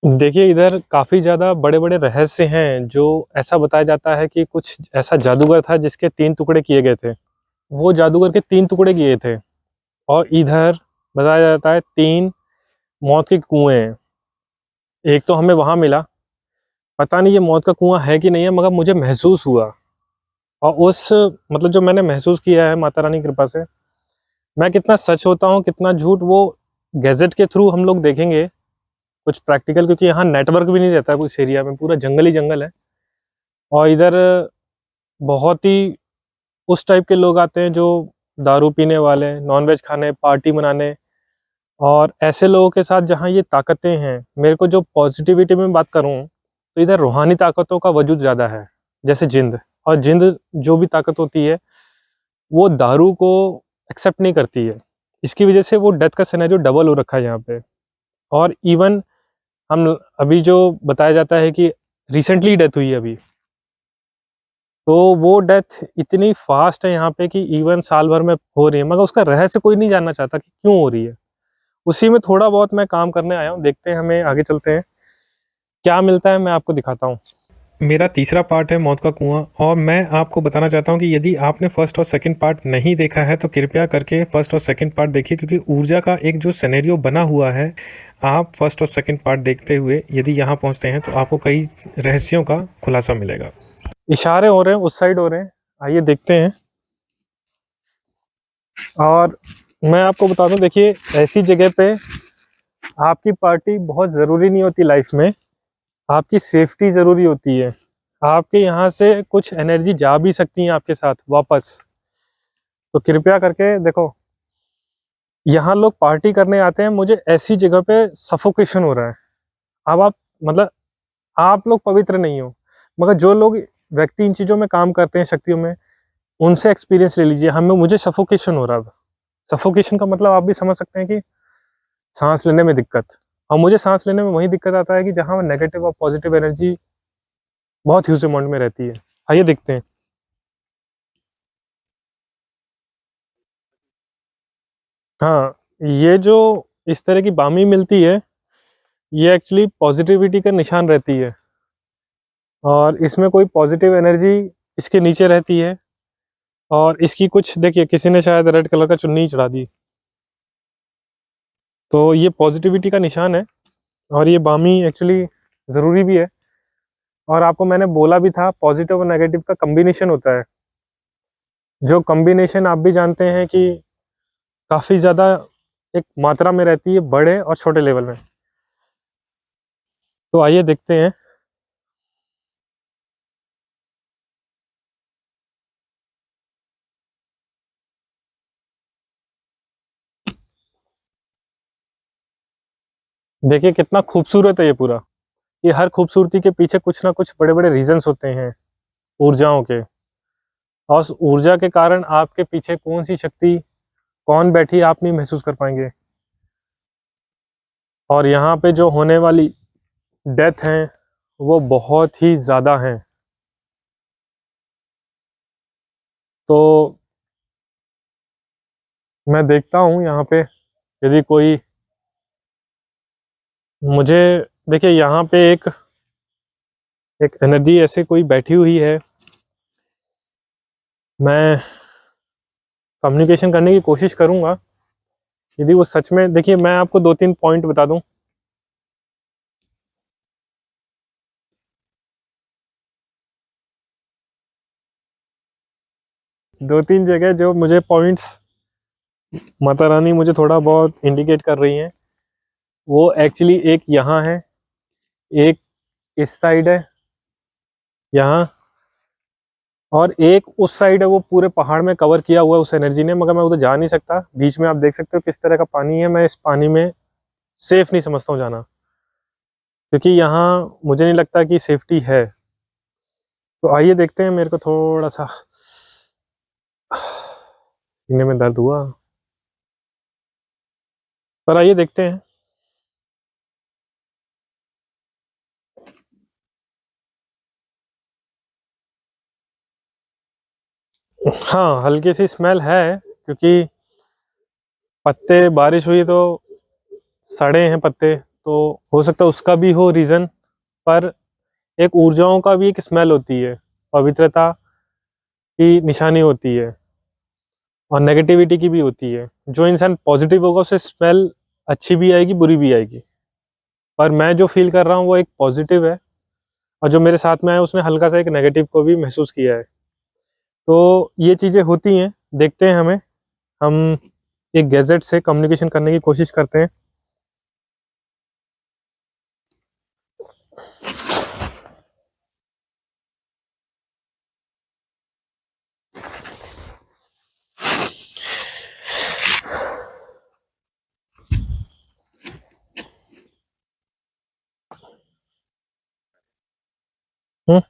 देखिए, इधर काफ़ी ज़्यादा बड़े-बड़े रहस्य हैं, जो ऐसा बताया जाता है कि कुछ ऐसा जादूगर था जिसके 3 टुकड़े किए गए थे। वो जादूगर के 3 टुकड़े किए थे और इधर बताया जाता है 3 मौत के कुएँ हैं। एक तो हमें वहाँ मिला, पता नहीं ये मौत का कुआँ है कि नहीं है मगर मुझे महसूस हुआ और उस मतलब जो मैंने महसूस किया है माता रानी की कृपा से, मैं कितना सच होता हूँ, कितना झूठ वो गैज़ेट के थ्रू हम लोग देखेंगे, कुछ प्रैक्टिकल क्योंकि यहाँ नेटवर्क भी नहीं रहता है उस एरिया में, पूरा जंगल ही जंगल है और इधर बहुत ही उस टाइप के लोग आते हैं जो दारू पीने वाले, नॉन-वेज खाने, पार्टी मनाने और ऐसे लोगों के साथ जहाँ ये ताकतें हैं, मेरे को जो पॉज़िटिविटी में बात करूँ, तो इधर रूहानी ताकतों का वजूद ज़्यादा है, जैसे जिन्न और जिन्न जो भी ताकत होती है, वो दारू को एक्सेप्ट नहीं करती है। इसकी वजह से वो डेथ का सिनेरियो डबल हो रखा है यहाँ पे और इवन हम अभी जो बताया जाता है कि रिसेंटली डेथ हुई है अभी, तो वो डेथ इतनी फ़ास्ट है यहाँ पे कि इवन साल भर में हो रही है, मगर उसका रहस्य कोई नहीं जानना चाहता कि क्यों हो रही है। उसी में थोड़ा बहुत मैं काम करने आया हूँ, देखते हैं हमें आगे चलते हैं, क्या मिलता है मैं आपको दिखाता हूँ। मेरा तीसरा पार्ट है मौत का कुआँ और मैं आपको बताना चाहता हूँ कि यदि आपने फर्स्ट और सेकंड पार्ट नहीं देखा है तो कृपया करके फर्स्ट और सेकंड पार्ट देखिए क्योंकि ऊर्जा का एक जो सिनेरियो बना हुआ है, आप फर्स्ट और सेकंड पार्ट देखते हुए यदि यहाँ पहुँचते हैं तो आपको कई रहस्यों का खुलासा मिलेगा। इशारे हो रहे हैं, उस साइड हो रहे हैं, आइए देखते हैं। और मैं आपको बता दूं, देखिए ऐसी जगह पे आपकी पार्टी बहुत ज़रूरी नहीं होती लाइफ में, आपकी सेफ्टी ज़रूरी होती है। आपके यहाँ से कुछ एनर्जी जा भी सकती है आपके साथ वापस, तो कृपया करके देखो, यहाँ लोग पार्टी करने आते हैं, मुझे ऐसी जगह पे सफोकेशन हो रहा है। अब आप मतलब आप लोग पवित्र नहीं हो, मगर जो लोग व्यक्ति इन चीज़ों में काम करते हैं शक्तियों में, उनसे एक्सपीरियंस ले लीजिए। हमें मुझे सफोकेशन हो रहा है अब। सफोकेशन का मतलब आप भी समझ सकते हैं कि सांस लेने में दिक्कत। और मुझे सांस लेने में वही दिक्कत आता है कि जहाँ नेगेटिव और पॉजिटिव एनर्जी बहुत ह्यूज अमाउंट में रहती है। आइए देखते हैं। हाँ, ये जो इस तरह की बामी मिलती है, ये एक्चुअली पॉजिटिविटी का निशान रहती है और इसमें कोई पॉजिटिव एनर्जी इसके नीचे रहती है और इसकी कुछ देखिए किसी ने शायद रेड कलर का चुन्नी चढ़ा दी, तो ये पॉजिटिविटी का निशान है और ये बामी एक्चुअली ज़रूरी भी है। और आपको मैंने बोला भी था पॉजिटिव और नेगेटिव का कॉम्बिनेशन होता है, जो कॉम्बिनेशन आप भी जानते हैं कि काफ़ी ज़्यादा एक मात्रा में रहती है बड़े और छोटे लेवल में। तो आइए देखते हैं। देखिए कितना खूबसूरत है ये पूरा। ये हर खूबसूरती के पीछे कुछ ना कुछ बड़े-बड़े रीज़न्स होते हैं, ऊर्जाओं के। और उस ऊर्जा के कारण आपके पीछे कौन-सी शक्ति, कौन बैठी है आप नहीं महसूस कर पाएँगे। और यहाँ पे जो होने वाली डेथ हैं, वो बहुत ही ज़्यादा हैं। तो मैं देखता हूँ यहाँ पे यदि कोई मुझे देखिए यहाँ पे एक एक एनर्जी ऐसे कोई बैठी हुई है। मैं कम्युनिकेशन करने की कोशिश करूँगा, यदि वो सच में देखिए मैं आपको 2-3 पॉइंट बता दूँ। 2-3 जगह जो मुझे पॉइंट्स माता रानी मुझे थोड़ा बहुत इंडिकेट कर रही हैं, वो एक्चुअली एक यहाँ है, एक इस साइड है, यहाँ और एक उस साइड है, वो पूरे पहाड़ में कवर किया हुआ है उस एनर्जी ने, मगर मैं उधर जा नहीं सकता। बीच में आप देख सकते हो किस तरह का पानी है, मैं इस पानी में सेफ नहीं समझता हूँ जाना, क्योंकि यहाँ मुझे नहीं लगता कि सेफ्टी है। तो आइए देखते हैं, मेरे को थोड़ा-सा सीने में दर्द हुआ, पर आइए देखते हैं। हाँ, हल्की सी स्मेल है क्योंकि पत्ते बारिश हुई तो सड़े हैं पत्ते, तो हो सकता है उसका भी हो रीज़न। पर एक ऊर्जाओं का भी एक स्मेल होती है, पवित्रता की निशानी होती है, और नेगेटिविटी की भी होती है। जो इंसान पॉजिटिव होगा उसे स्मेल अच्छी भी आएगी, बुरी भी आएगी। पर मैं जो फ़ील कर रहा हूँ वो एक पॉजिटिव है, और जो मेरे साथ में आया उसने हल्का सा एक नेगेटिव को भी महसूस किया है। तो ये चीज़ें होती हैं, देखते हैं हमें। हम एक गैजेट से कम्युनिकेशन करने की कोशिश करते हैं। हुँ,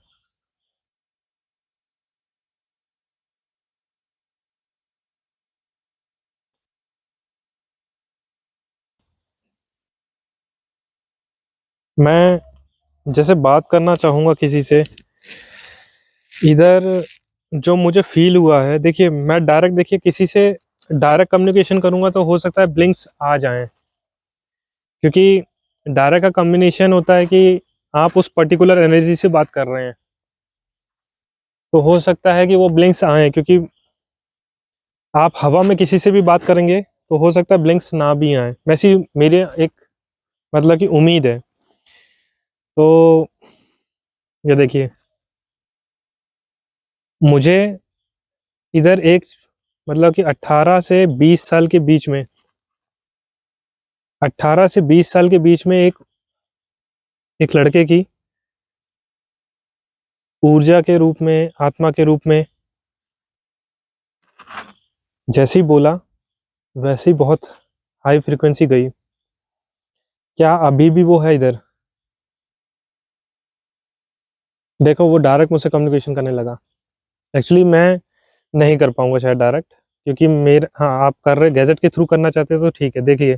मैं जैसे बात करना चाहूँगा किसी से, इधर जो मुझे फ़ील हुआ है, देखिए मैं डायरेक्ट, देखिए किसी से डायरेक्ट कम्युनिकेशन करूँगा तो हो सकता है ब्लिंक्स आ जाएँ। क्योंकि डायरेक्ट का कॉम्बिनेशन होता है कि आप उस पर्टिकुलर एनर्जी से बात कर रहे हैं, तो हो सकता है कि वो ब्लिंक्स आएँ, क्योंकि आप हवा में किसी से भी बात करेंगे तो हो सकता है ब्लिंक्स ना भी आएँ। वैसी मेरी एक मतलब कि उम्मीद है। तो ये देखिए, मुझे इधर एक मतलब कि 18 से 20 साल के बीच में, 18 से 20 साल के बीच में एक लड़के की ऊर्जा के रूप में, आत्मा के रूप में, जैसे ही बोला वैसे ही बहुत हाई फ्रीक्वेंसी गई। क्या अभी भी वो है इधर? देखो वो डायरेक्ट मुझसे कम्युनिकेशन करने लगा। एक्चुअली मैं नहीं कर पाऊँगा शायद डायरेक्ट, क्योंकि मेरे, हाँ, आप कर रहे गैजेट के थ्रू करना चाहते हो तो ठीक है। देखिए,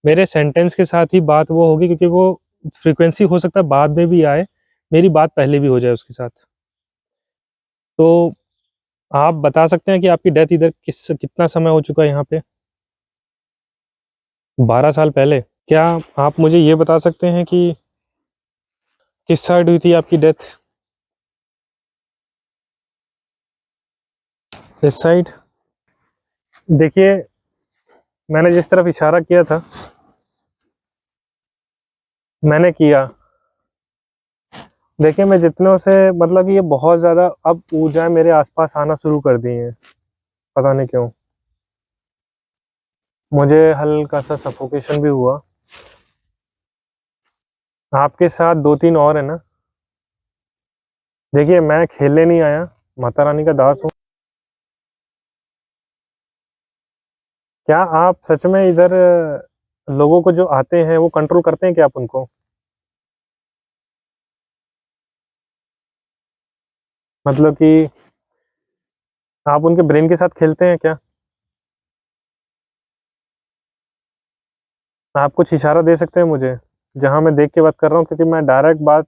मेरे सेंटेंस के साथ ही बात वो होगी, क्योंकि वो फ्रीक्वेंसी हो सकता है बाद में भी आए, मेरी बात पहले भी हो जाए उसके साथ। तो आप बता सकते हैं कि आपकी डेथ इधर कितना समय हो चुका है यहाँ पे? 12 साल पहले। क्या आप मुझे ये बता सकते हैं कि किस साइड हुई थी आपकी डेथ? इस साइड? देखिए, मैंने जिस तरफ इशारा किया था, मैंने किया। देखिए, मैं जितनों से मतलब कि ये बहुत ज़्यादा अब ऊर्जाएँ मेरे आस-पास आना शुरू कर दी हैं, पता नहीं क्यों। मुझे हल्का-सा सफोकेशन भी हुआ। आपके साथ 2-3 और हैं ना? देखिए, मैं खेलने नहीं आया, माता रानी का दास हूँ। क्या आप सच में इधर लोगों को जो आते हैं, वो कंट्रोल करते हैं क्या आप उनको? मतलब कि आप उनके ब्रेन के साथ खेलते हैं क्या? आप कुछ इशारा दे सकते हैं मुझे, जहाँ मैं देख के बात कर रहा हूँ? क्योंकि मैं डायरेक्ट बात,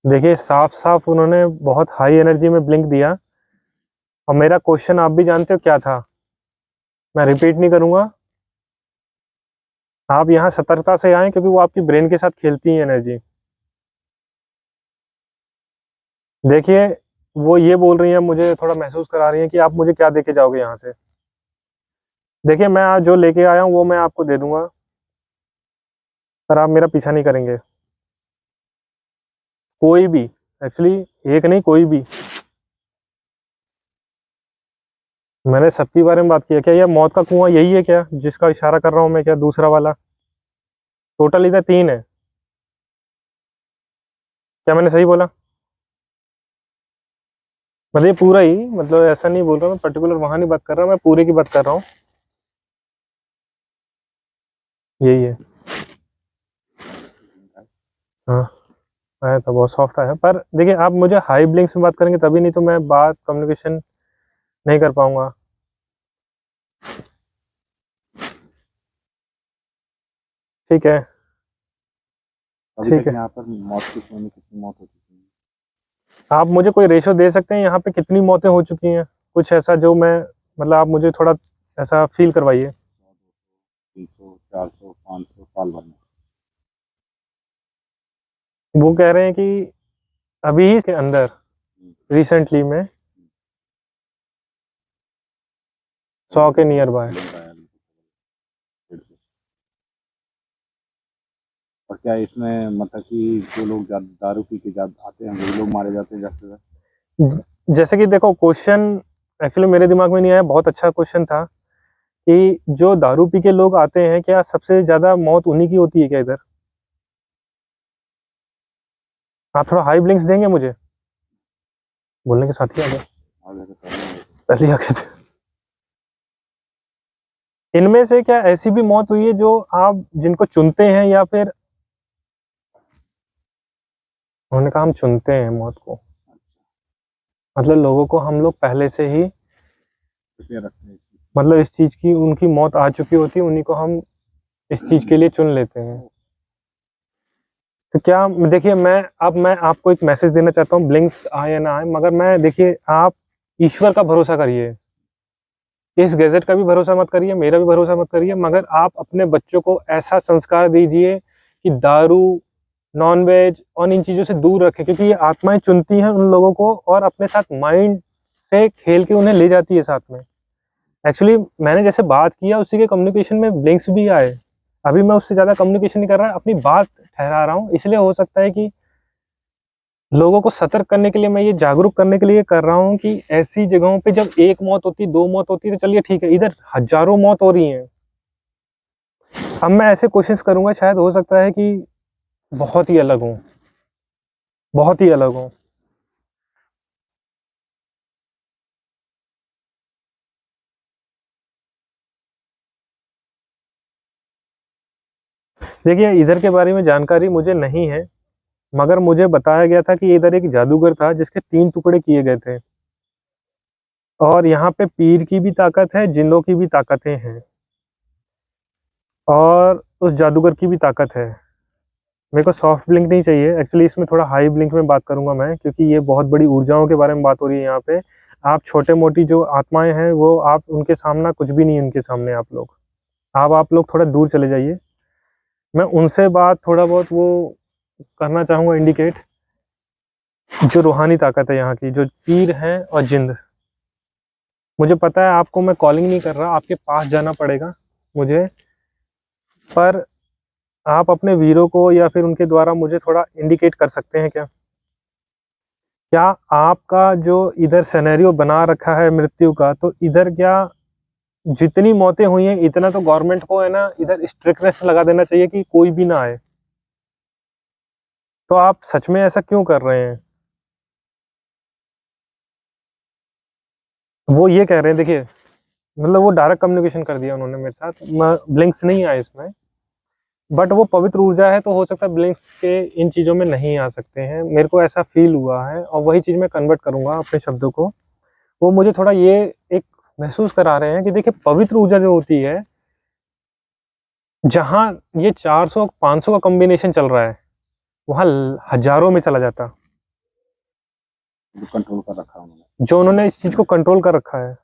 देखिए साफ-साफ उन्होंने बहुत हाई एनर्जी में ब्लिंक दिया, और मेरा क्वेश्चन आप भी जानते हो क्या था? मैं रिपीट नहीं करूँगा। आप यहाँ सतर्कता से आएँ, क्योंकि वो आपकी ब्रेन के साथ खेलती है एनर्जी। देखिए, वो ये बोल रही हैं, मुझे थोड़ा महसूस करा रही हैं कि आप मुझे क्या दे के जाओगे यहाँ से। देखिए, मैं आज जो लेके आया हूँ वो मैं आपको दे दूँगा, पर आप मेरा पीछा नहीं करेंगे। कोई भी, एक्चुअली एक नहीं, कोई भी। मैंने सबके बारे में बात की है। क्या ये मौत का कुआँ यही है क्या, जिसका इशारा कर रहा हूँ मैं, क्या दूसरा वाला? टोटल इधर 3 है। क्या मैंने सही बोला? मतलब ये पूरा ही, मतलब ऐसा नहीं बोल रहा मैं, पर्टिकुलर वहाँ नहीं बात कर रहा, मैं पूरे की बात कर रहा हूँ। यही है। हाँ, आया था, बहुत सॉफ्ट आया। पर देखिए, आप मुझे हाई ब्लिंक्स में बात करेंगे तभी, नहीं तो मैं बात कम्युनिकेशन नहीं कर पाऊँगा। ठीक है, अभी ठीक तक है। यहाँ पर मौत के कुएं में कितनी मौत हो चुकी है? आप मुझे कोई रेशो दे सकते हैं यहाँ पे कितनी मौतें हो चुकी हैं? कुछ ऐसा जो मैं, मतलब आप मुझे थोड़ा ऐसा फ़ील करवाइए। 300, 400, 500 साल भर में। वो कह रहे हैं कि अभी के अंदर रिसेंटली में 100 के नियर बाय। लग रहा है अभी तो। और क्या इसमें मतलब कि जो लोग दारू पी के आते हैं वही लोग मारे जाते हैं ज्यादा से ज्यादा? जैसे कि देखो, क्वेश्चन एक्चुअली मेरे दिमाग में नहीं आया, बहुत अच्छा क्वेश्चन था कि जो दारू पी के लोग आते हैं, क्या सबसे ज्यादा मौत उन्हीं की होती है क्या इधर? आप थोड़ा हाई ब्लिंक्स देंगे मुझे? बोलने के साथ ही आ गए, आगे तो करना है। पहले ही आ गए थे। इनमें से क्या ऐसी भी मौत हुई है जो आप जिनको चुनते हैं, या फिर उन्होंने कहा हम चुनते हैं मौत को, मतलब लोगों को हम लोग पहले से ही, इसलिए रखते हैं इसकी। मतलब इस चीज की उनकी मौत आ चुकी होती है, उन्हीं को हम इस चीज के लिए चुन लेते हैं। तो क्या देखिए, मैं आपको एक मैसेज देना चाहता हूँ, ब्लिंक्स आए या ना आए, मगर मैं देखिए, आप ईश्वर का भरोसा करिए, इस गैजेट का भी भरोसा मत करिए, मेरा भी भरोसा मत करिए, मगर आप अपने बच्चों को ऐसा संस्कार दीजिए कि दारू, नॉन वेज और इन चीज़ों से दूर रखें, क्योंकि ये आत्माएं चुनती हैं उन लोगों को और अपने साथ माइंड से खेल के उन्हें ले जाती है साथ में। एक्चुअली मैंने जैसे बात किया उसी के कम्युनिकेशन में ब्लिंक्स भी आए। अभी मैं उससे ज़्यादा कम्युनिकेशन नहीं कर रहा, अपनी बात ठहरा रहा हूँ, इसलिए हो सकता है कि लोगों को सतर्क करने के लिए, मैं ये जागरूक करने के लिए कर रहा हूँ कि ऐसी जगहों पे जब एक मौत होती, 2 मौत होती है तो चलिए ठीक है, इधर हज़ारों मौत हो रही हैं। अब मैं ऐसे कोशिश करूँगा, शायद हो सकता है कि बहुत ही अलग हों, बहुत ही अलग हों। देखिए, इधर के बारे में जानकारी मुझे नहीं है, मगर मुझे बताया गया था कि इधर एक जादूगर था जिसके 3 टुकड़े किए गए थे। और यहाँ पे पीर की भी ताकत है, जिन्नों की भी ताकतें हैं, और उस जादूगर की भी ताकत है। मेरे को सॉफ्ट ब्लिंक नहीं चाहिए, एक्चुअली इसमें थोड़ा हाई ब्लिंक में बात करूँगा मैं, क्योंकि ये बहुत बड़ी ऊर्जाओं के बारे में बात हो रही है यहाँ पे। आप छोटे-मोटी जो आत्माएँ हैं, वो आप उनके सामना कुछ भी नहीं है उनके सामने आप लोग। आप लोग थोड़ा दूर चले जाइए। मैं उनसे बात थोड़ा बहुत वो करना चाहूँगा इंडिकेट, जो रूहानी ताकत है यहाँ की, जो पीर हैं और जिन्न। मुझे पता है आपको मैं कॉलिंग नहीं कर रहा, आपके पास जाना पड़ेगा मुझे, पर आप अपने वीरों को या फिर उनके द्वारा मुझे थोड़ा इंडिकेट कर सकते हैं क्या? क्या आपका जो इधर सिनेरियो बना रखा है मृत्यु का, तो इधर क्या जितनी मौतें हुई हैं, इतना तो गवर्नमेंट को है ना इधर स्ट्रिक्टनेस लगा देना चाहिए कि कोई भी ना आए। तो आप सच में ऐसा क्यों कर रहे हैं? वो ये कह रहे हैं, देखिए, मतलब वो डायरेक्ट कम्युनिकेशन कर दिया उन्होंने मेरे साथ, ब्लिंक्स नहीं आए इसमें, बट वो पवित्र ऊर्जा है, तो हो सकता है ब्लिंक्स के इन चीज़ों में नहीं आ सकते हैं। मेरे को ऐसा फील हुआ है, और वही चीज़ मैं कन्वर्ट करूँगा अपने शब्दों को। वो मुझे थोड़ा ये एक महसूस करा रहे हैं कि देखिए, पवित्र ऊर्जा जो होती है, जहाँ ये 400-500 का कॉम्बिनेशन चल रहा है, वहाँ हज़ारों में चला जाता। जो कंट्रोल कर रखा है उन्होंने, जो उन्होंने इस चीज़ को कंट्रोल कर रखा है,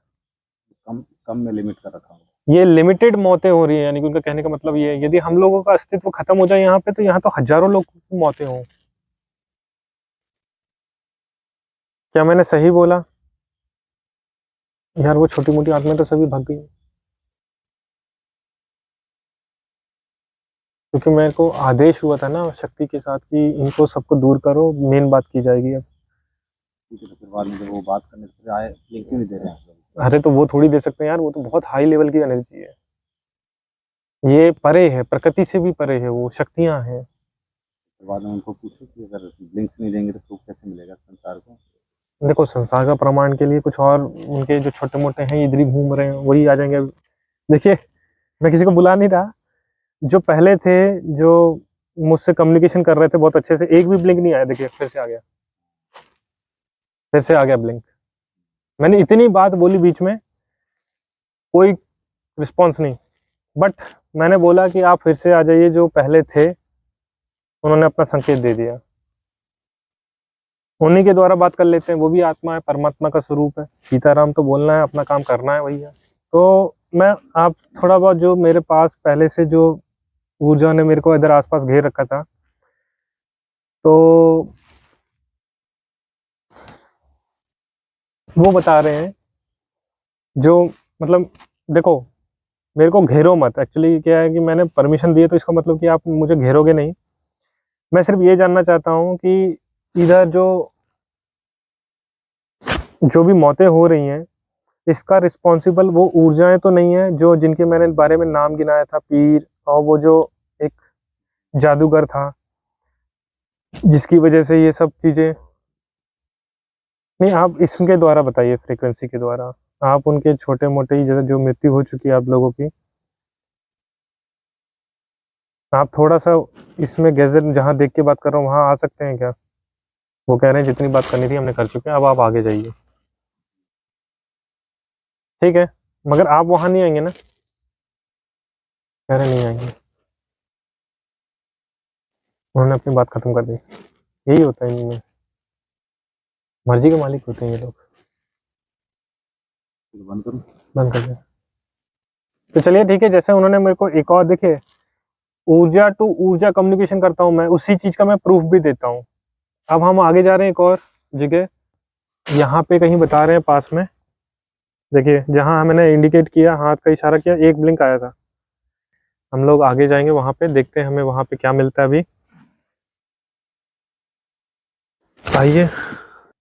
कम कम में लिमिट कर रखा है। ये लिमिटेड मौतें हो रही हैं, यानी कि उनका कहने का मतलब ये है, यदि हम लोगों का अस्तित्व खत्म हो जाए यहाँ पे, तो यहाँ तो हज़ारों लोग की मौतें हों। क्या मैंने सही बोला? यार वो छोटी-मोटी आत्माएँ तो सभी भाग गई। क्योंकि मेरे को आदेश हुआ था ना शक्ति के साथ कि इनको सबको दूर करो, मेन बात की जाएगी अब। ठीक है, तो फिर बाद में जब वो बात करने से आए, लिंक क्यों नहीं दे रहे हैं आप लोग? अरे तो वो थोड़ी दे सकते हैं यार, वो तो बहुत हाई लेवल की एनर्जी है। ये परे है, प्रकृति से भी परे है, वो शक्तियाँ हैं। फिर बाद में उनको पूछो कि अगर लिंक्स नहीं देंगे तो प्रूफ कैसे मिलेगा संसार को? देखो, संसार का प्रमाण के लिए कुछ और उनके जो छोटे-मोटे हैं इधर ही घूम रहे हैं, वही आ जाएँगे अब। देखिए, मैं किसी को बुला नहीं रहा, जो पहले थे, जो मुझसे कम्युनिकेशन कर रहे थे बहुत अच्छे से, एक भी ब्लिंक नहीं आया, देखिए फिर से आ गया। फिर से आ गया ब्लिंक। मैंने इतनी बात बोली बीच में, कोई रिस्पॉन्स नहीं। बट मैंने बोला कि आप फिर से आ जाइए, जो पहले थे, उन्होंने अपना संकेत दे दिया। उन्हीं के द्वारा बात कर लेते हैं, वो भी आत्मा है, परमात्मा का स्वरूप है। सीताराम तो बोलना है, अपना काम करना है भैया। तो मैं आप थोड़ा बहुत जो मेरे पास पहले से जो ऊर्जा ने मेरे को इधर आसपास घेर रखा था, तो वो बता रहे हैं जो, मतलब देखो, मेरे को घेरो मत। एक्चुअली क्या है कि मैंने परमिशन दी है, तो इसका मतलब कि आप मुझे घेरोगे नहीं। मैं सिर्फ ये जानना चाहता हूँ कि इधर जो जो भी मौतें हो रही हैं, इसका रिस्पॉन्सिबल वो ऊर्जाएं तो नहीं है जो जिनके मैंने बारे में नाम गिनाया था, पीर और वो जो एक जादूगर था जिसकी वजह से ये सब चीज़ें। नहीं, आप इसके द्वारा बताइए, फ्रीक्वेंसी के द्वारा। आप उनके छोटे मोटे ही जैसे जो मृत्यु हो चुकी है आप लोगों की, आप थोड़ा सा इसमें गैजेट जहाँ देख के बात कर रहा हूँ वहाँ आ सकते हैं क्या? वो कह रहे हैं जितनी बात करनी थी हमने कर चुके हैं, अब आप आगे जाइए। ठीक है, मगर आप वहाँ नहीं आएंगे ना? कह रहे नहीं आएंगे, उन्होंने अपनी बात खत्म कर दी। यही होता है इनमें, मर्जी के मालिक होते हैं ये लोग। फिर बंद करूँ? बंद कर दें। तो चलिए ठीक है, जैसे उन्होंने मेरे को एक और, देखिए, ऊर्जा टू ऊर्जा कम्युनिकेशन करता हूँ मैं, उसी चीज़ का मैं प्रूफ भी देता हूँ। अब हम आगे जा रहे हैं एक और जगह, यहाँ पे कहीं बता रहे हैं पास में। देखिए, जहाँ मैंने इंडिकेट किया, हाथ का इशारा किया, एक ब्लिंक आया था। हम लोग आगे जाएंगे, वहाँ पे देखते हैं हमें वहाँ पे क्या मिलता है अभी। आइए,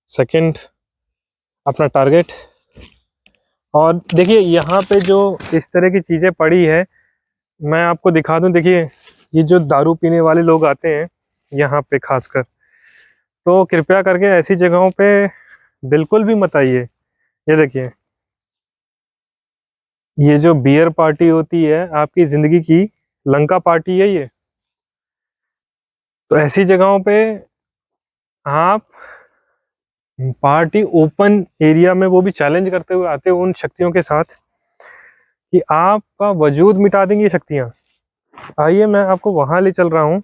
सेकंड अपना टारगेट। और देखिए यहाँ पे जो इस तरह की चीज़ें पड़ी है, मैं आपको दिखा दूं। देखिए, ये जो दारू पीने वाले लोग आते हैं यहाँ पे खासकर, तो कृपया करके ऐसी जगहों पे बिल्कुल भी मत आइए। ये देखिए, ये जो बियर पार्टी होती है आपकी ज़िंदगी की लंका पार्टी है ये। तो ऐसी जगहों पे आप पार्टी ओपन एरिया में, वो भी चैलेंज करते हुए आते हो उन शक्तियों के साथ कि आपका वजूद मिटा देंगी ये शक्तियाँ। आइए, मैं आपको वहाँ ले चल रहा हूँ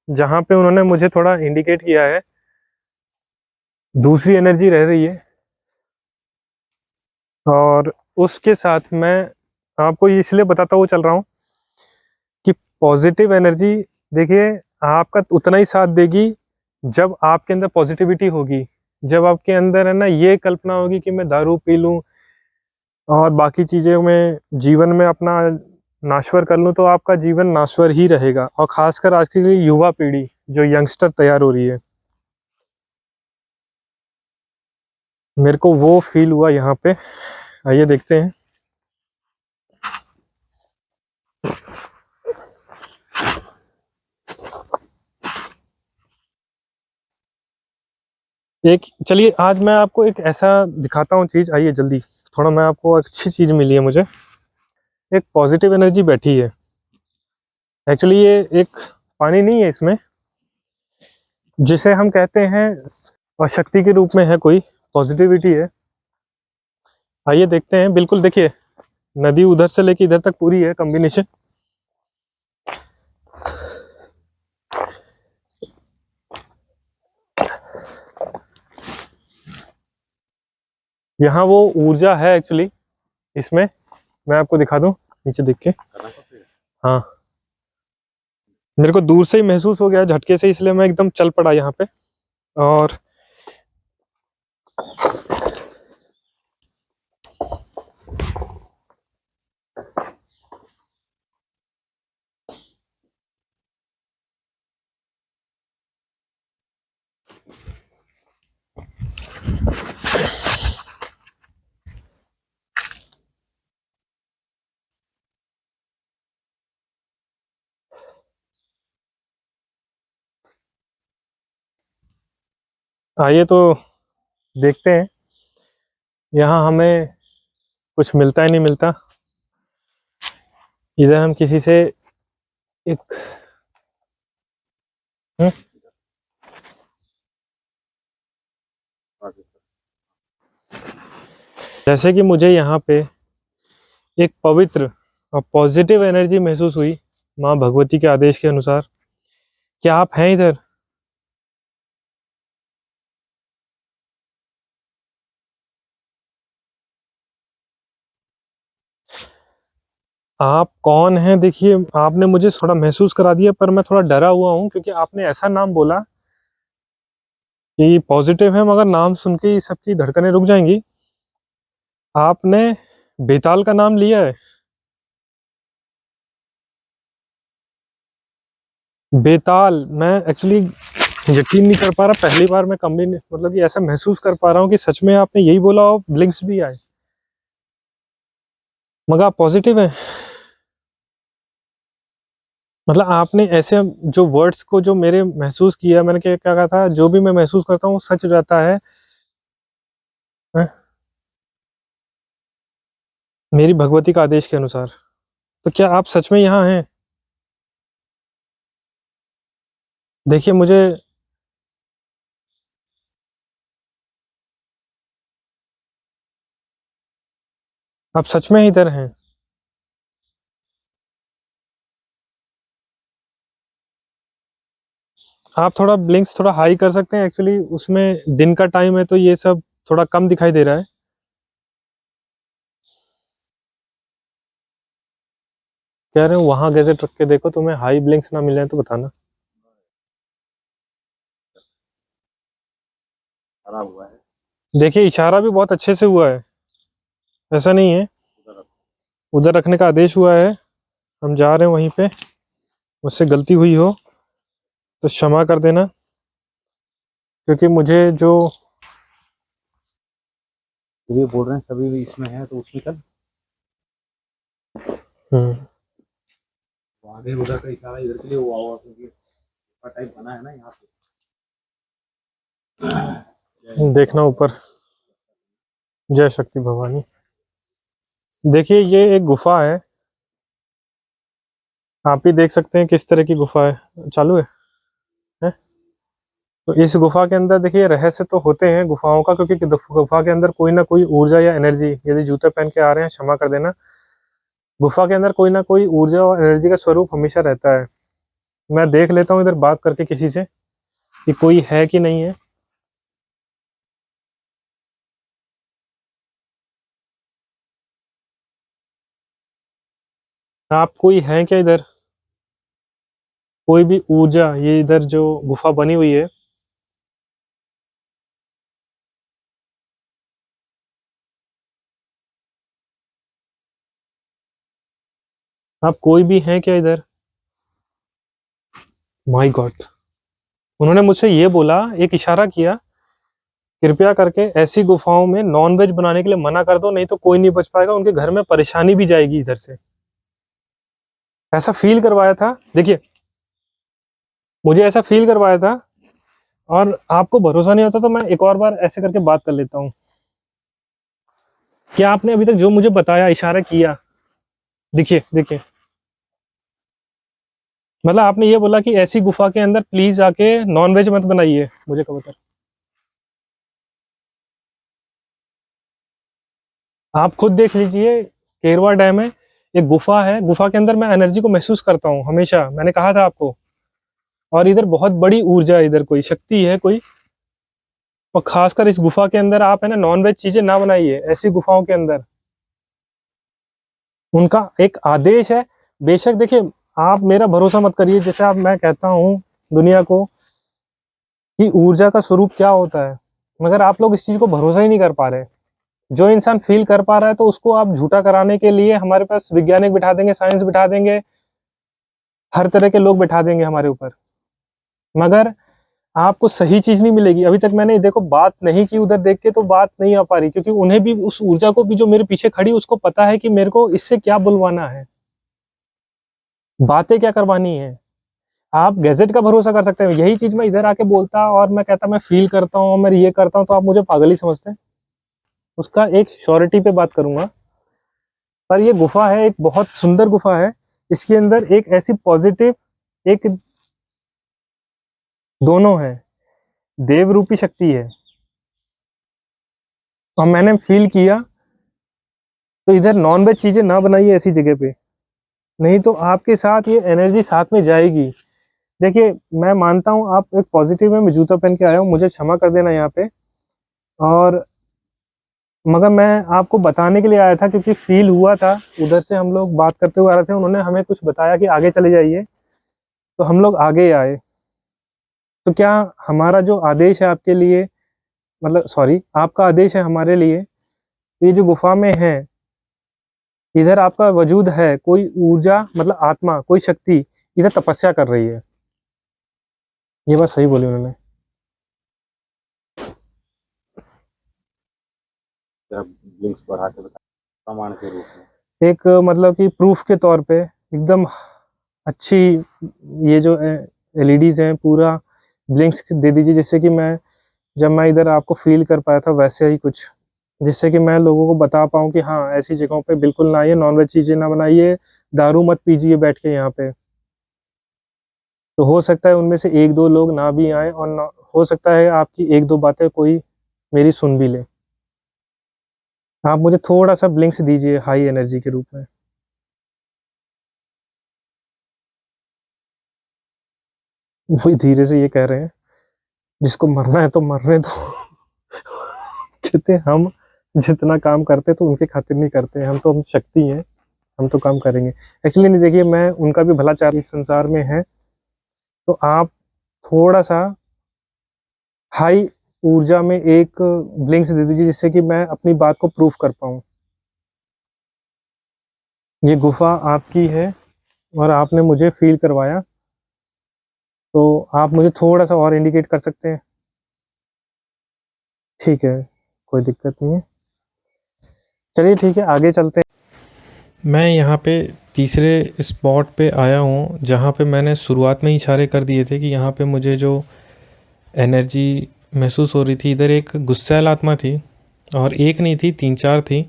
जहाँ पे उन्होंने मुझे थोड़ा इंडिकेट किया है दूसरी एनर्जी रह रही है। और उसके साथ मैं आपको ये इसलिए बताता हुआ चल रहा हूँ कि पॉजिटिव एनर्जी, देखिए, आपका उतना ही साथ देगी जब आपके अंदर पॉजिटिविटी होगी। जब आपके अंदर है ना ये कल्पना होगी कि मैं दारू पी लूँ और बाकी चीज़ों में जीवन में अपना नाश्वर कर लूँ, तो आपका जीवन नाश्वर ही रहेगा। और ख़ासकर आज की युवा पीढ़ी जो यंगस्टर तैयार हो रही है, मेरे को वो फील हुआ यहाँ पे। आइए देखते हैं। एक, चलिए आज मैं आपको एक ऐसा दिखाता हूँ चीज़। आइए जल्दी, थोड़ा मैं आपको अच्छी चीज़ मिली है मुझे। एक पॉजिटिव एनर्जी बैठी है। एक्चुअली ये एक पानी नहीं है इसमें, जिसे हम कहते हैं और शक्ति के रूप में है, कोई पॉजिटिविटी है। आइए देखते हैं। बिल्कुल देखिए, नदी उधर से लेके इधर तक पूरी है कॉम्बिनेशन। यहाँ वो ऊर्जा है एक्चुअली इसमें, मैं आपको दिखा दूं नीचे देख के। हाँ, मेरे को दूर से ही महसूस हो गया झटके से, इसलिए मैं एकदम चल पड़ा यहाँ पे। और आइए तो देखते हैं यहाँ हमें कुछ मिलता है नहीं मिलता। इधर हम किसी से एक हम्म, जैसे कि मुझे यहाँ पे एक पवित्र और पॉजिटिव एनर्जी महसूस हुई माँ भगवती के आदेश के अनुसार। क्या आप हैं इधर? आप कौन हैं? देखिए, आपने मुझे थोड़ा महसूस करा दिया, पर मैं थोड़ा डरा हुआ हूँ क्योंकि आपने ऐसा नाम बोला कि पॉज़िटिव है, मगर नाम सुन के ही सबकी धड़कनें रुक जाएँगी। आपने बेताल का नाम लिया है? बेताल, मैं एक्चुअली यकीन नहीं कर पा रहा, पहली बार मैं मतलब कि ऐसा महसूस कर पा रहा हूँ कि सच में आपने यही बोला और ब्लिंक्स भी आए। मगर आप पॉज़िटिव हैं? मतलब आपने ऐसे जो वर्ड्स को जो मेरे महसूस किया, मैंने क्या कहा था, जो भी मैं महसूस करता हूँ सच हो जाता है। हैं? मेरी भगवती का आदेश के अनुसार। तो क्या आप सच में यहाँ हैं? देखिए मुझे आप सच में इधर हैं? आप थोड़ा ब्लिंक्स थोड़ा हाई कर सकते हैं? एक्चुअली उसमें दिन का टाइम है तो ये सब थोड़ा कम दिखाई दे रहा है। कह रहे हो वहाँ गैजेट रख के देखो, तुम्हें हाई ब्लिंक्स ना मिले तो बताना। खराब हुआ है। देखिए इशारा भी बहुत अच्छे से हुआ है, ऐसा नहीं है। उधर उधर रखने का आदेश हुआ है, हम जा रहे हैं वहीं पे। मुझसे गलती हुई हो तो क्षमा कर देना, क्योंकि मुझे जो ये बोल रहे हैं सभी भी इसमें है तो उसमें चल। हम्म, वो आगे उधर का इशारा इधर के लिए हुआ हुआ क्योंकि टाइप बना है ना यहाँ पे। देखना ऊपर। जय शक्ति भवानी। देखिए ये एक गुफा है, आप ही देख सकते हैं किस तरह की गुफा है। चालू है? तो इस गुफा के अंदर देखिए रहस्य तो होते हैं गुफाओं का, क्योंकि गुफा के अंदर कोई ना कोई ऊर्जा या एनर्जी, यदि जूते पहन के आ रहे हैं क्षमा कर देना, गुफा के अंदर कोई ना कोई ऊर्जा और एनर्जी का स्वरूप हमेशा रहता है। मैं देख लेता हूँ इधर बात करके किसी से कि कोई है कि नहीं है। आप कोई हैं क्या इधर? कोई भी ऊर्जा, ये इधर जो गुफा बनी हुई है, आप कोई भी हैं क्या इधर? माय गॉड, उन्होंने मुझसे ये बोला, एक इशारा किया, कृपया करके ऐसी गुफाओं में नॉनवेज बनाने के लिए मना कर दो, नहीं तो कोई नहीं बच पाएगा, उनके घर में परेशानी भी जाएगी इधर से। ऐसा फील करवाया था। देखिए मुझे ऐसा फील करवाया था, और आपको भरोसा नहीं होता तो मैं एक और बार ऐसे करके बात कर लेता हूँ। क्या आपने अभी तक जो मुझे बताया, इशारा किया, देखिए देखिए, मतलब आपने ये बोला कि ऐसी गुफा के अंदर प्लीज आके नॉनवेज मत बनाइए, मुझे कबूतर। आप खुद देख लीजिए, केरवा डैम है, एक गुफा है, गुफा के अंदर मैं एनर्जी को महसूस करता हूँ हमेशा, मैंने कहा था आपको। और इधर बहुत बड़ी ऊर्जा है, इधर कोई शक्ति है कोई। और खासकर इस गुफा के अंदर आप है ना नॉनवेज चीजें ना बनाइए, ऐसी गुफाओं के अंदर उनका एक आदेश है। बेशक देखिए, आप मेरा भरोसा मत करिए, जैसे आप, मैं कहता हूँ दुनिया को कि ऊर्जा का स्वरूप क्या होता है, मगर आप लोग इस चीज को भरोसा ही नहीं कर पा रहे। जो इंसान फील कर पा रहा है तो उसको आप झूठा कराने के लिए हमारे पास वैज्ञानिक बिठा देंगे, साइंस बिठा देंगे, हर तरह के लोग बिठा देंगे हमारे ऊपर, मगर आपको सही चीज नहीं मिलेगी। अभी तक मैंने देखो बात नहीं की, उधर देख के तो बात नहीं आ पा रही, क्योंकि उन्हें भी, उस ऊर्जा को भी जो मेरे पीछे खड़ी, उसको पता है कि मेरे को इससे क्या बुलवाना है, बातें क्या करवानी है। आप गैजेट का भरोसा कर सकते हैं, यही चीज मैं इधर आके बोलता और मैं कहता मैं फील करता हूँ, मैं ये करता हूँ, तो आप मुझे पागल ही समझते हैं। उसका एक श्योरिटी पे बात करूंगा। पर ये गुफा है, एक बहुत सुंदर गुफा है, इसके अंदर एक ऐसी पॉजिटिव, एक, दोनों है, देव रूपी शक्ति है। और मैंने फील किया, तो इधर नॉनवेज चीजें ना बनाइए ऐसी जगह पे, नहीं तो आपके साथ ये एनर्जी साथ में जाएगी। देखिए मैं मानता हूँ आप एक पॉजिटिव है, मैं जूता पहन के आया हूँ, मुझे क्षमा कर देना यहाँ पे। और मगर मैं आपको बताने के लिए आया था क्योंकि फील हुआ था, उधर से हम लोग बात करते हुए आ रहे थे, उन्होंने हमें कुछ बताया कि आगे चले जाइए, तो हम लोग आगे आए। तो क्या हमारा जो आदेश है आपके लिए, मतलब सॉरी, आपका आदेश है हमारे लिए, ये जो गुफा में है, इधर आपका वजूद है, कोई ऊर्जा मतलब आत्मा, कोई शक्ति इधर तपस्या कर रही है। ये बात सही बोली उन्होंने। जरा लिंक्स बढ़ा के बता, प्रमाण के रूप में। एक मतलब कि प्रूफ के तौर पे एकदम अच्छी, ये जो एलईडीज हैं पूरा ब्लिंक्स दे दीजिए, जिससे कि मैं जब मैं इधर आपको फील कर पाया था वैसे ही कुछ, जिससे कि मैं लोगों को बता पाऊँ कि हाँ ऐसी जगहों पे बिल्कुल ना आइए, नॉनवेज चीज़ें ना बनाइए, दारू मत पीजिए बैठ के यहाँ पे। तो हो सकता है उनमें से एक दो लोग ना भी आए, और ना हो सकता है आपकी एक दो बातें कोई मेरी सुन भी ले। आप मुझे थोड़ा सा ब्लिंक्स दीजिए हाई एनर्जी के रूप में। वही धीरे से ये कह रहे हैं, जिसको मरना है तो मरने दो। कहते हम जितना काम करते तो उनके खातिर नहीं करते, हम शक्ति हैं, हम तो काम करेंगे। एक्चुअली नहीं, देखिए मैं उनका भी भला चाह इस संसार में है, तो आप थोड़ा सा हाई ऊर्जा में एक ब्लिंक्स दे दीजिए, जिससे कि मैं अपनी बात को प्रूफ कर पाऊँ। ये गुफा आपकी है और आपने मुझे फील करवाया, तो आप मुझे थोड़ा सा और इंडिकेट कर सकते हैं? ठीक है, कोई दिक्कत नहीं है, चलिए ठीक है, आगे चलते हैं। मैं यहाँ पे तीसरे स्पॉट पे आया हूँ, जहाँ पे मैंने शुरुआत में ही इशारे कर दिए थे कि यहाँ पे मुझे जो एनर्जी महसूस हो रही थी, इधर एक गुस्सैल आत्मा थी, और एक नहीं थी, 3-4 थी।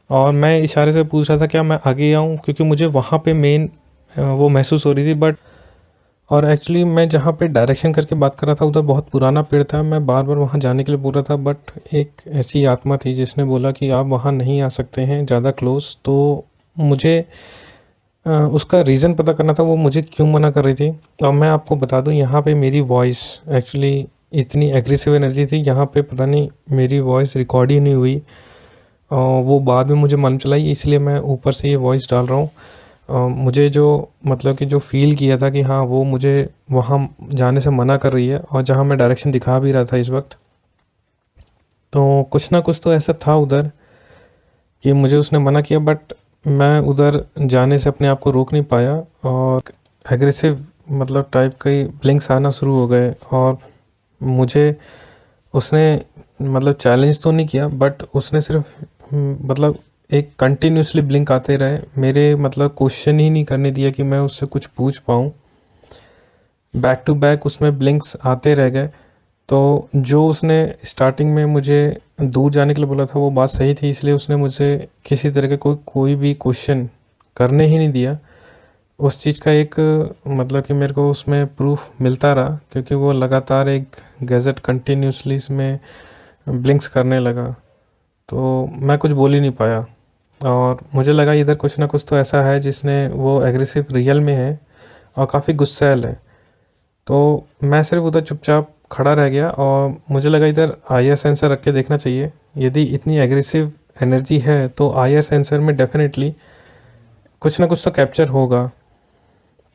और मैं इशारे से पूछ रहा था क्या मैं आगे आऊँ, क्योंकि मुझे वहाँ पे मेन वो महसूस हो रही थी। बट और एक्चुअली मैं जहाँ पे डायरेक्शन करके बात कर रहा था, उधर बहुत पुराना पेड़ था, मैं बार बार वहाँ जाने के लिए बोल रहा था, बट एक ऐसी आत्मा थी जिसने बोला कि आप वहाँ नहीं आ सकते हैं ज़्यादा क्लोज। तो मुझे उसका रीज़न पता करना था, वो मुझे क्यों मना कर रही थी। और मैं आपको बता दूं, यहाँ पे मेरी वॉइस एक्चुअली इतनी एग्रेसिव एनर्जी थी, यहाँ पे पता नहीं मेरी वॉइस रिकॉर्ड ही नहीं हुई, और वो बाद में मुझे मालूम चला, इसलिए मैं ऊपर से ये वॉइस डाल रहा हूँ। मुझे जो मतलब कि जो फ़ील किया था कि हाँ वो मुझे वहाँ जाने से मना कर रही है, और जहाँ मैं डायरेक्शन दिखा भी रहा था इस वक्त, तो कुछ ना कुछ तो ऐसा था उधर कि मुझे उसने मना किया। बट मैं उधर जाने से अपने आप को रोक नहीं पाया, और एग्रेसिव मतलब टाइप के ब्लिंक्स आना शुरू हो गए, और मुझे उसने मतलब चैलेंज तो नहीं किया, बट उसने सिर्फ मतलब एक कंटिन्यूसली ब्लिंक आते रहे, मेरे मतलब क्वेश्चन ही नहीं करने दिया कि मैं उससे कुछ पूछ पाऊँ। बैक टू बैक उसमें ब्लिंक्स आते रह गए। तो जो उसने स्टार्टिंग में मुझे दूर जाने के लिए बोला था वो बात सही थी, इसलिए उसने मुझे किसी तरह के कोई भी क्वेश्चन करने ही नहीं दिया। उस चीज़ का एक मतलब कि मेरे को उसमें प्रूफ मिलता रहा, क्योंकि वो लगातार एक गैजेट कंटिन्यूसली इसमें ब्लिंक्स करने लगा, तो मैं कुछ बोल ही नहीं पाया। और मुझे लगा इधर कुछ ना कुछ तो ऐसा है जिसने वो एग्रेसिव रियल में है और काफ़ी गुस्सैल है। तो मैं सिर्फ उधर चुपचाप खड़ा रह गया, और मुझे लगा इधर आईआर सेंसर रख के देखना चाहिए। यदि इतनी एग्रेसिव एनर्जी है तो आईआर सेंसर में डेफिनेटली कुछ ना कुछ तो कैप्चर होगा।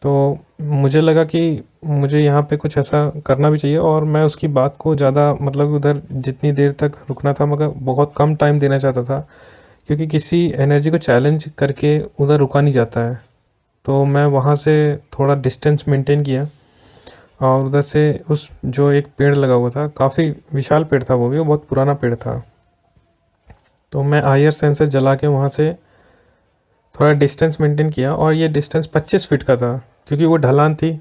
तो मुझे लगा कि मुझे यहाँ पे कुछ ऐसा करना भी चाहिए, और मैं उसकी बात को ज़्यादा मतलब उधर जितनी देर तक रुकना था, मगर बहुत कम टाइम देना चाहता था, क्योंकि किसी एनर्जी को चैलेंज करके उधर रुका नहीं जाता है। तो मैं वहाँ से थोड़ा डिस्टेंस मेंटेन किया, और उधर से उस जो एक पेड़ लगा हुआ था, काफ़ी विशाल पेड़ था वो भी, वो बहुत पुराना पेड़ था, तो मैं आईआर सेंसर जला के वहाँ से थोड़ा डिस्टेंस मेंटेन किया। और ये डिस्टेंस 25 फीट का था, क्योंकि वो ढलान थी,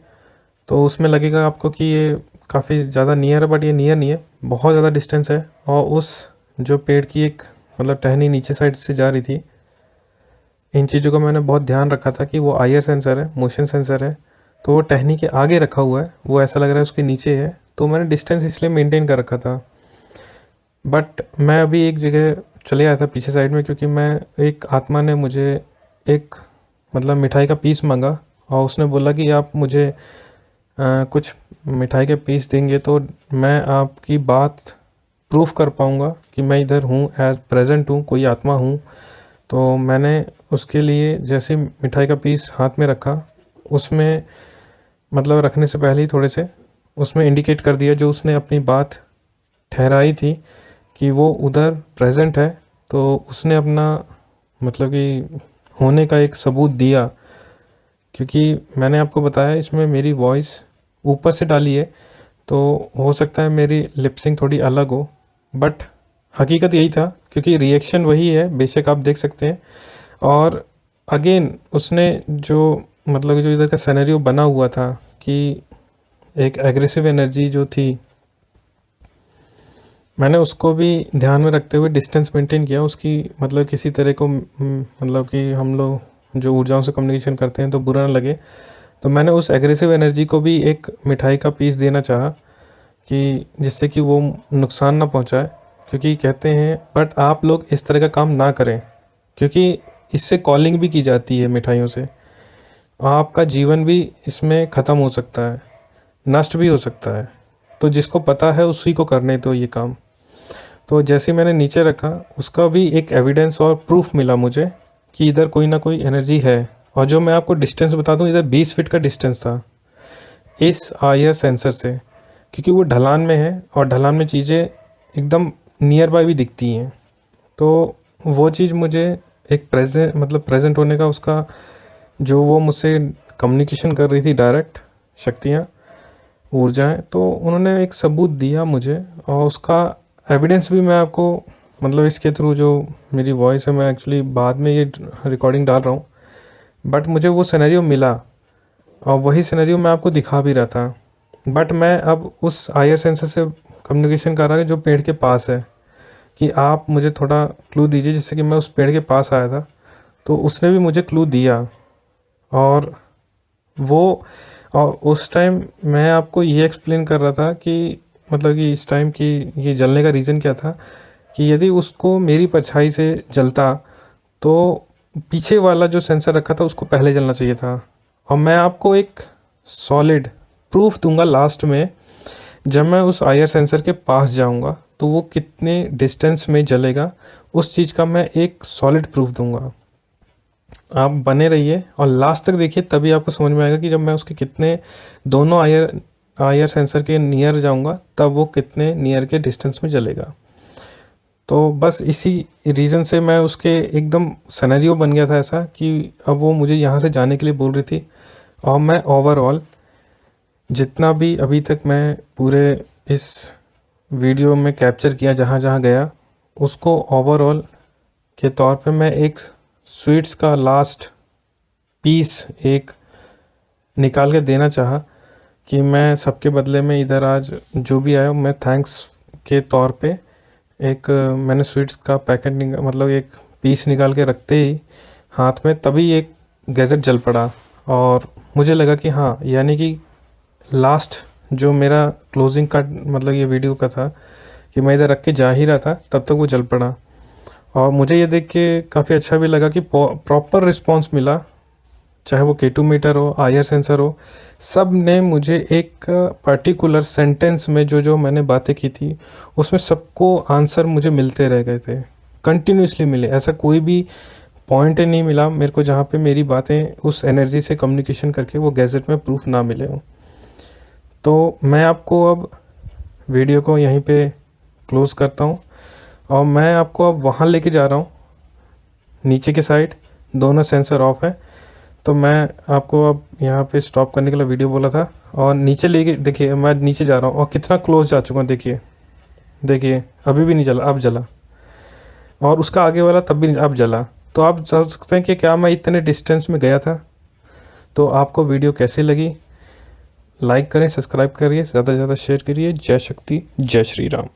तो उसमें लगेगा आपको कि ये काफ़ी ज़्यादा नियर है, बट ये नियर नहीं है, बहुत ज़्यादा डिस्टेंस है। और उस जो पेड़ की एक मतलब टहनी नीचे साइड से जा रही थी, इन चीज़ों का मैंने बहुत ध्यान रखा था कि वो आईआर सेंसर है, मोशन सेंसर है, तो वो टहनी के आगे रखा हुआ है, वो ऐसा लग रहा है उसके नीचे है, तो मैंने डिस्टेंस इसलिए मेंटेन कर रखा था। बट मैं अभी एक जगह चले आया था पीछे साइड में, क्योंकि मैं एक आत्मा ने मुझे एक मतलब मिठाई का पीस मांगा, और उसने बोला कि आप मुझे कुछ मिठाई के पीस देंगे तो मैं आपकी बात प्रूफ कर पाऊँगा कि मैं इधर हूँ, एज प्रेजेंट हूँ, कोई आत्मा हूँ। तो मैंने उसके लिए जैसे मिठाई का पीस हाथ में रखा, उसमें मतलब रखने से पहले ही थोड़े से उसमें इंडिकेट कर दिया, जो उसने अपनी बात ठहराई थी कि वो उधर प्रेजेंट है, तो उसने अपना मतलब कि होने का एक सबूत दिया। क्योंकि मैंने आपको बताया इसमें मेरी वॉइस ऊपर से डाली है, तो हो सकता है मेरी लिपसिंग थोड़ी अलग हो, बट हकीकत यही था, क्योंकि रिएक्शन वही है, बेशक आप देख सकते हैं। और अगेन उसने जो मतलब जो इधर का सिनेरियो बना हुआ था कि एक एग्रेसिव एनर्जी जो थी, मैंने उसको भी ध्यान में रखते हुए डिस्टेंस मेंटेन किया उसकी, मतलब किसी तरह को मतलब कि हम लोग जो ऊर्जाओं से कम्युनिकेशन करते हैं तो बुरा ना लगे, तो मैंने उस एग्रेसिव एनर्जी को भी एक मिठाई का पीस देना चाहा कि जिससे कि वो नुकसान ना पहुंचाए। क्योंकि कहते हैं बट आप लोग इस तरह का काम ना करें, क्योंकि इससे कॉलिंग भी की जाती है मिठाइयों से, आपका जीवन भी इसमें ख़त्म हो सकता है, नष्ट भी हो सकता है। तो जिसको पता है उसी को करने दो ये काम। तो जैसे मैंने नीचे रखा, उसका भी एक एविडेंस और प्रूफ मिला मुझे कि इधर कोई ना कोई एनर्जी है। और जो मैं आपको डिस्टेंस बता दूं, इधर 20 फीट का डिस्टेंस था इस आईआर सेंसर से, क्योंकि वो ढलान में है और ढलान में चीज़ें एकदम नियर बाय भी दिखती हैं। तो वो चीज़ मुझे एक प्रेजेंट होने का, उसका जो वो मुझसे कम्युनिकेशन कर रही थी डायरेक्ट शक्तियाँ, ऊर्जाएं, तो उन्होंने एक सबूत दिया मुझे। और उसका एविडेंस भी मैं आपको मतलब इसके थ्रू, जो मेरी वॉइस है, मैं एक्चुअली बाद में ये रिकॉर्डिंग डाल रहा हूँ, बट मुझे वो सिनेरियो मिला और वही सिनेरियो मैं आपको दिखा भी रहा था। बट मैं अब उस आईआर सेंसर से कम्युनिकेशन कर रहा है जो पेड़ के पास है, कि आप मुझे थोड़ा क्लू दीजिए, जिससे कि मैं उस पेड़ के पास आया था। तो उसने भी मुझे क्लू दिया। और वो और उस टाइम मैं आपको ये एक्सप्लेन कर रहा था कि मतलब कि इस टाइम की ये जलने का रीज़न क्या था, कि यदि उसको मेरी परछाई से जलता तो पीछे वाला जो सेंसर रखा था उसको पहले जलना चाहिए था। और मैं आपको एक सॉलिड प्रूफ दूंगा लास्ट में, जब मैं उस आईआर सेंसर के पास जाऊंगा तो वो कितने डिस्टेंस में जलेगा, उस चीज़ का मैं एक सॉलिड प्रूफ दूंगा। आप बने रहिए और लास्ट तक देखिए, तभी आपको समझ में आएगा कि जब मैं उसके कितने दोनों आईआर सेंसर के नियर जाऊंगा तब वो कितने नियर के डिस्टेंस में जलेगा। तो बस इसी रीज़न से मैं उसके एकदम सिनेरियो बन गया था ऐसा कि अब वो मुझे यहाँ से जाने के लिए बोल रही थी। और मैं ओवरऑल जितना भी अभी तक मैं पूरे इस वीडियो में कैप्चर किया, जहाँ जहाँ गया, उसको ओवरऑल के तौर पे मैं एक स्वीट्स का लास्ट पीस एक निकाल के देना चाहा कि मैं सबके बदले में इधर आज जो भी आया, मैं थैंक्स के तौर पे एक मैंने स्वीट्स का पैकेट मतलब एक पीस निकाल के रखते ही हाथ में, तभी एक गैजेट जल पड़ा। और मुझे लगा कि हाँ, यानी कि लास्ट जो मेरा क्लोजिंग का मतलब ये वीडियो का था कि मैं इधर रख के जा ही रहा था, तब तक वो जल पड़ा। और मुझे ये देख के काफ़ी अच्छा भी लगा कि प्रॉपर रिस्पांस मिला, चाहे वो K2 मीटर हो, आईआर सेंसर हो, सब ने मुझे एक पर्टिकुलर सेंटेंस में जो जो मैंने बातें की थी उसमें सबको आंसर मुझे मिलते रह गए थे, कंटिन्यूसली मिले। ऐसा कोई भी पॉइंट नहीं मिला मेरे को जहाँ पे मेरी बातें उस एनर्जी से कम्युनिकेशन करके वो गैजेट में प्रूफ ना मिले हो। तो मैं आपको अब वीडियो को यहीं पे क्लोज़ करता हूँ और मैं आपको अब वहाँ लेके जा रहा हूँ, नीचे के साइड दोनों सेंसर ऑफ है। तो मैं आपको अब यहाँ पे स्टॉप करने के लिए वीडियो बोला था और नीचे लेके देखिए, मैं नीचे जा रहा हूँ और कितना क्लोज जा चुका हूँ। देखिए अभी भी नहीं जला, अब जला, और उसका आगे वाला तब भी अब जला। तो आप समझ सकते हैं कि क्या मैं इतने डिस्टेंस में गया था। तो आपको वीडियो कैसी लगी, लाइक करें, सब्सक्राइब करिए, ज़्यादा से ज़्यादा शेयर करिए। जय शक्ति, जय श्री राम।